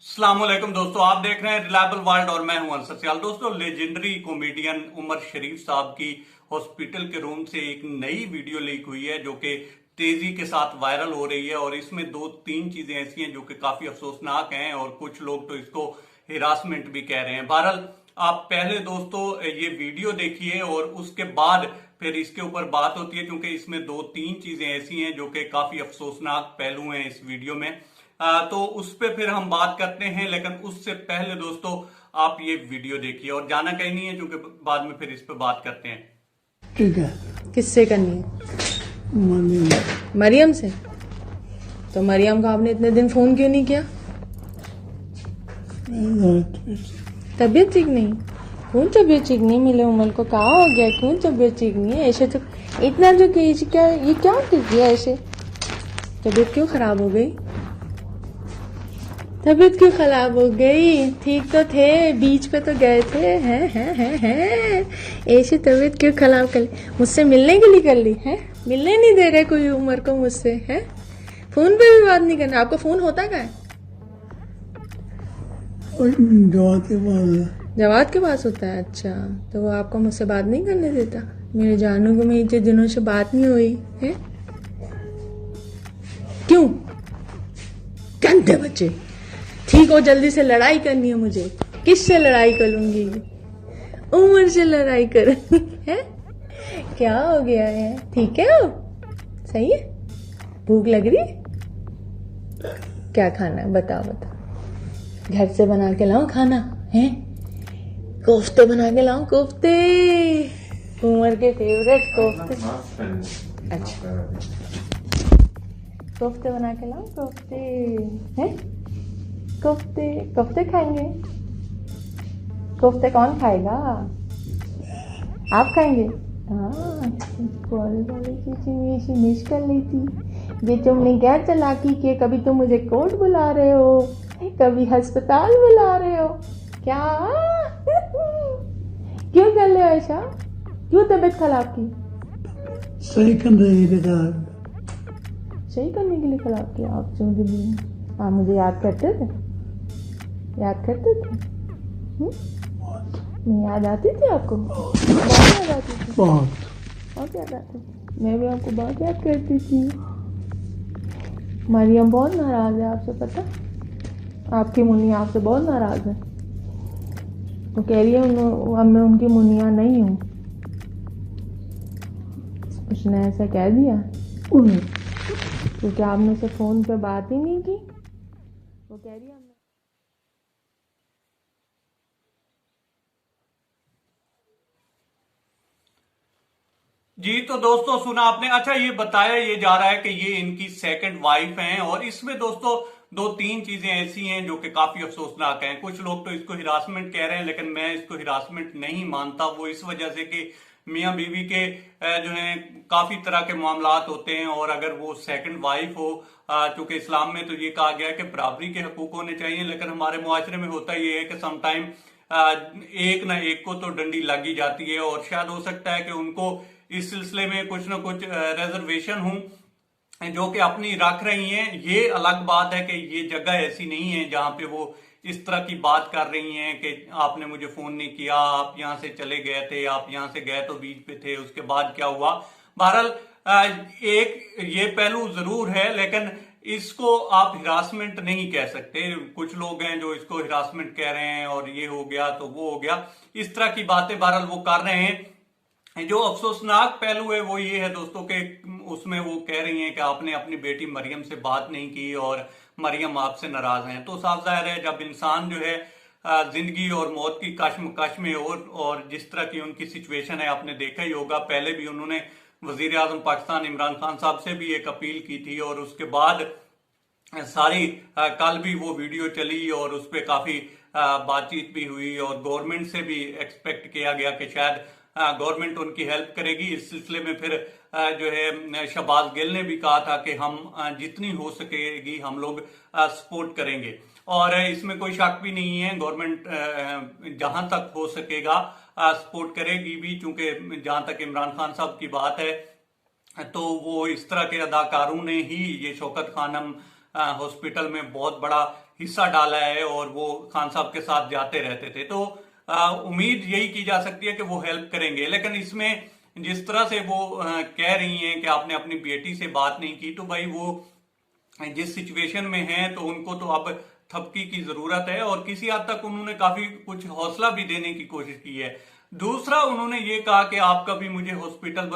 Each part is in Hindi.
अस्सलाम वालेकुम दोस्तों, आप देख रहे हैं रिलायबल वर्ल्ड और मैं हूं अंसर सियाल। दोस्तों, लेजेंडरी कॉमेडियन उमर शरीफ साहब की हॉस्पिटल के रूम से एक नई वीडियो लीक हुई है जो कि तेजी के साथ वायरल हो रही है और इसमें दो तीन चीजें ऐसी हैं जो कि काफी अफसोसनाक हैं और कुछ लोग तो इसको हिरासमेंट भी कह रहे हैं। बहरहाल, आप पहले दोस्तों ये वीडियो देखिए और उसके बाद फिर इसके ऊपर बात होती है, क्योंकि इसमें दो तीन चीजें ऐसी हैं जो कि काफी अफसोसनाक पहलू हैं इस वीडियो में। तो उस पर फिर हम बात करते हैं, लेकिन उससे पहले दोस्तों आप ये वीडियो देखिए और जाना कहीं नहीं है, क्योंकि बाद में फिर इस पर बात करते हैं। ठीक है। किससे करनी है? मम्मी मरियम से। तो मरियम को आपने इतने दिन फोन क्यों नहीं किया? तबीयत ठीक नहीं? क्यों तबीयत ठीक नहीं? मिले उमर को कहा हो गया, क्यों तबीयत ठीक नहीं है? ऐसे तो इतना जो कि क्या ये क्या कर दिया ऐसे? तबीयत क्यों खराब हो गई? तबीयत क्यों खराब हो गई? ठीक तो थे, बीच पे तो गए थे। हैं ऐसी तबीयत क्यों खराब कर ली? मुझसे मिलने के लिए कर ली है? मिलने नहीं दे रहे कोई उम्र को मुझसे है? फोन पे भी बात नहीं करना। आपका फोन होता क्या है? जवाब के बाद जवाब के पास होता है। अच्छा, तो वो आपको मुझसे बात नहीं करने देता? मेरे जानू को मेरी इतने दिनों से बात नहीं हुई है। क्यों? गंदे बच्चे। ठीक हो, जल्दी से लड़ाई करनी है मुझे। किससे लड़ाई करूंगी? उम्र से लड़ाई करूंगी है? क्या हो गया है? ठीक है हो? सही है? भूख लग रही है? क्या खाना है? बताओ बताओ। घर से बना के लाऊं खाना है? कोफ्ते बना के लाऊं? कोफ्ते, उमर के फेवरेट कोफ्ते। अच्छा, कोफ्ते बना के लाऊं? कोफ्ते हैं? कोफ्ते कोफ्ते खाएंगे? कोफ्ते कौन खाएगा? आप खाएंगे? हाँ, वाली चीजें मिस कर ली थी। ये तुमने क्या चालाकी की? कभी तुम मुझे कोर्ट बुला रहे हो, कभी अस्पताल बुला रहे हो। क्या क्यों कर रहे हो ऐसा? क्यों तबीयत खराब की? सही करने के बाद सही करने के लिए खराब किया? आप मुझे याद करते थे? याद करते थे? मैं याद आती थी आपको? बहुत याद आती थी। बहुत याद आती थी। मैं भी आपको बहुत याद करती थी। मरियम बहुत नाराज है आपसे, पता? आपकी मुन्नी आपसे बहुत नाराज है। वो कह रही है अब मैं उनकी मुन्निया नहीं हूँ। उसने ऐसा कह दिया क्योंकि आपने से फोन पे बात ही नहीं की। वो कह रही है जी, तो दोस्तों सुना आपने। अच्छा, ये बताया ये जा रहा है कि ये इनकी सेकंड वाइफ हैं और इसमें दोस्तों दो तीन चीजें ऐसी हैं जो कि काफी अफसोसनाक हैं। कुछ लोग तो इसको हिरासमेंट कह रहे हैं, लेकिन मैं इसको हिरासमेंट नहीं मानता। वो इस वजह से कि मियां बीवी के जो है काफी तरह के मामलात होते हैं और अगर वो सेकंड वाइफ हो, चूंकि इस्लाम में तो ये कहा गया है कि बराबरी के हकूक होने चाहिए, लेकिन हमारे मुआशरे में होता ये है कि समटाइम एक ना एक को तो डंडी लगी जाती है और शायद हो सकता है कि उनको इस सिलसिले में कुछ ना कुछ रिजर्वेशन हूं जो कि अपनी रख रही हैं। ये अलग बात है कि ये जगह ऐसी नहीं है जहां पे वो इस तरह की बात कर रही हैं कि आपने मुझे फोन नहीं किया, आप यहां से चले गए थे, आप यहां से गए तो बीच पे थे, उसके बाद क्या हुआ। बहरहाल, एक ये पहलू जरूर है, लेकिन इसको आप हिरासमेंट नहीं कह सकते। कुछ लोग हैं जो इसको हिरासमेंट कह रहे हैं और ये हो गया तो वो हो गया, इस तरह की बातें बहरहाल वो कर रहे हैं। जो अफसोसनाक पहलू है वो ये है दोस्तों के उसमें वो कह रही हैं कि आपने अपनी बेटी मरियम से बात नहीं की और मरियम आपसे नाराज हैं। तो साफ जाहिर है, जब इंसान जो है जिंदगी और मौत की कश्मकश में और जिस तरह की उनकी सिचुएशन है, आपने देखा ही होगा। पहले भी उन्होंने वजीर आजम पाकिस्तान इमरान खान साहब से भी एक अपील की थी और उसके बाद सारी कल भी वो वीडियो चली और उस पर काफी बातचीत भी हुई और गवर्नमेंट से भी एक्सपेक्ट किया गया कि शायद गवर्नमेंट उनकी हेल्प करेगी। इस सिलसिले में फिर जो है शहबाज गिल ने भी कहा था कि हम जितनी हो सकेगी हम लोग सपोर्ट करेंगे और इसमें कोई शक भी नहीं है। गवर्नमेंट जहां तक हो सकेगा सपोर्ट करेगी भी, चूंकि जहां तक इमरान खान साहब की बात है तो वो इस तरह के अदाकारों ने ही, ये शौकत खानम हॉस्पिटल में बहुत बड़ा हिस्सा डाला है और वो खान साहब के साथ जाते रहते थे। तो उम्मीद यही की जा सकती है कि वो हेल्प करेंगे। लेकिन इसमें जिस तरह से वो कह रही हैं कि आपने अपनी बेटी से बात नहीं की, तो भाई वो जिस सिचुएशन में हैं तो उनको तो अब थपकी की जरूरत है, और किसी हद तक उन्होंने काफी कुछ हौसला भी देने की कोशिश की है। दूसरा, उन्होंने ये कहा कि आप कभी मुझे हॉस्पिटल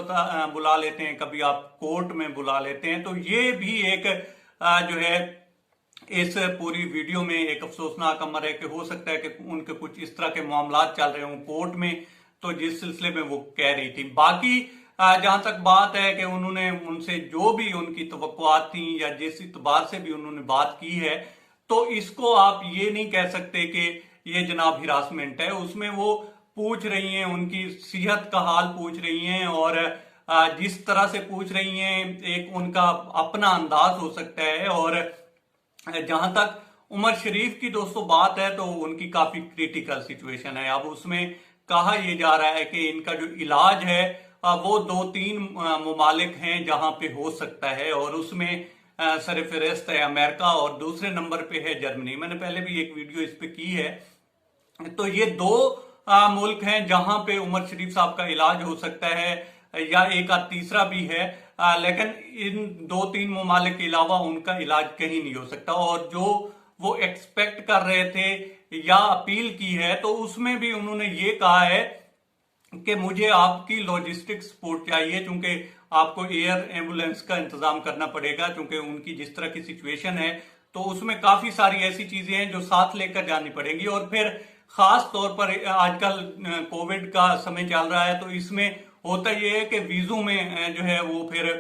बुला लेते हैं, कभी आप कोर्ट में बुला लेते हैं। तो ये भी एक जो है इस पूरी वीडियो में एक अफसोसनाक अमर है कि हो सकता है कि उनके कुछ इस तरह के मामला चल रहे हों कोर्ट में, तो जिस सिलसिले में वो कह रही थी। बाकी जहां तक बात है कि उन्होंने उनसे जो भी उनकी तवक्कुआत थी या जिस इतबार से भी उन्होंने बात की है, तो इसको आप ये नहीं कह सकते कि ये जनाब हिरासमेंट है। उसमें वो पूछ रही हैं, उनकी सेहत का हाल पूछ रही हैं, और जिस तरह से पूछ रही हैं एक उनका अपना अंदाज हो सकता है। और जहां तक उमर शरीफ की दोस्तों बात है तो उनकी काफी क्रिटिकल सिचुएशन है। अब उसमें कहा यह जा रहा है कि इनका जो इलाज है वो 2-3 मुमालिक हैं जहां पे हो सकता है, और उसमें सरफहरिस्त है अमेरिका और दूसरे नंबर पे है जर्मनी। मैंने पहले भी एक वीडियो इस पे की है। तो ये 2 मुल्क हैं जहां पे उमर शरीफ साहब का इलाज हो सकता है, या एक आध तीसरा भी है, लेकिन इन 2-3 मुमालिक के अलावा उनका इलाज कहीं नहीं हो सकता। और जो वो एक्सपेक्ट कर रहे थे या अपील की है, तो उसमें भी उन्होंने ये कहा है कि मुझे आपकी लॉजिस्टिक सपोर्ट चाहिए, क्योंकि आपको एयर एम्बुलेंस का इंतजाम करना पड़ेगा, क्योंकि उनकी जिस तरह की सिचुएशन है तो उसमें काफी सारी ऐसी चीजें हैं जो साथ लेकर जानी पड़ेंगी। और फिर खास तौर पर आजकल कोविड का समय चल रहा है, तो इसमें होता यह है कि वीजों में जो है वो फिर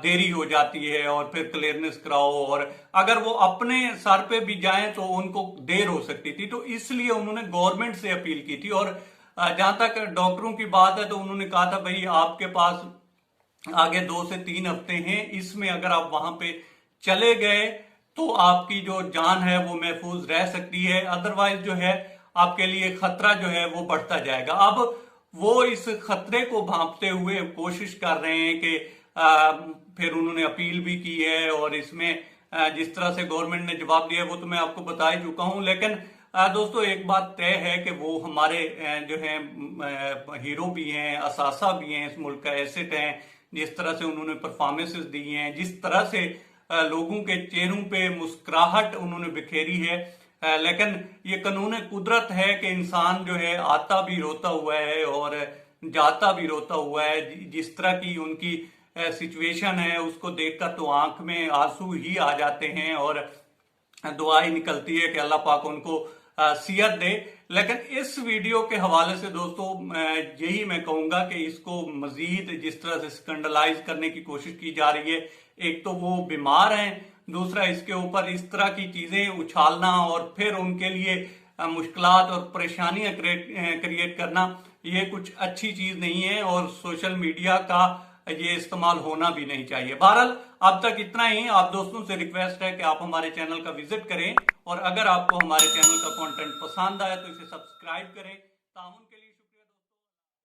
देरी हो जाती है, और फिर क्लियरेंस कराओ, और अगर वो अपने सर पे भी जाएं तो उनको देर हो सकती थी। तो इसलिए उन्होंने गवर्नमेंट से अपील की थी। और जहां तक डॉक्टरों की बात है तो उन्होंने कहा था भाई आपके पास आगे 2 से 3 हफ्ते हैं, इसमें अगर आप वहां पे चले गए तो आपकी जो जान है वो महफूज रह सकती है, अदरवाइज जो है आपके लिए खतरा जो है वो बढ़ता जाएगा। अब वो इस खतरे को भांपते हुए कोशिश कर रहे हैं कि फिर उन्होंने अपील भी की है, और इसमें जिस तरह से गवर्नमेंट ने जवाब दिया वो तो मैं आपको बता ही चुका हूं। लेकिन दोस्तों एक बात तय है कि वो हमारे जो है हीरो भी हैं, असासा भी हैं, इस मुल्क का एसेट हैं। जिस तरह से उन्होंने परफॉर्मेंसेस दी हैं, जिस तरह से लोगों के चेहरों पे मुस्कुराहट उन्होंने बिखेरी है, लेकिन ये कानून कुदरत है कि इंसान जो है आता भी रोता हुआ है और जाता भी रोता हुआ है। जिस तरह की उनकी सिचुएशन है उसको देखकर तो आंख में आंसू ही आ जाते हैं, और दुआ ही निकलती है कि अल्लाह पाक उनको सेहत दे। लेकिन इस वीडियो के हवाले से दोस्तों यही मैं कहूंगा कि इसको मजीद जिस तरह से स्कैंडलाइज करने की कोशिश की जा रही है, एक तो वो बीमार हैं, दूसरा इसके ऊपर इस तरह की चीजें उछालना और फिर उनके लिए मुश्किलात और परेशानियां क्रिएट करना, ये कुछ अच्छी चीज नहीं है, और सोशल मीडिया का ये इस्तेमाल होना भी नहीं चाहिए। बहरहाल अब तक इतना ही। आप दोस्तों से रिक्वेस्ट है कि आप हमारे चैनल का विजिट करें, और अगर आपको हमारे चैनल का कंटेंट पसंद आए तो इसे सब्सक्राइब करें। तामुन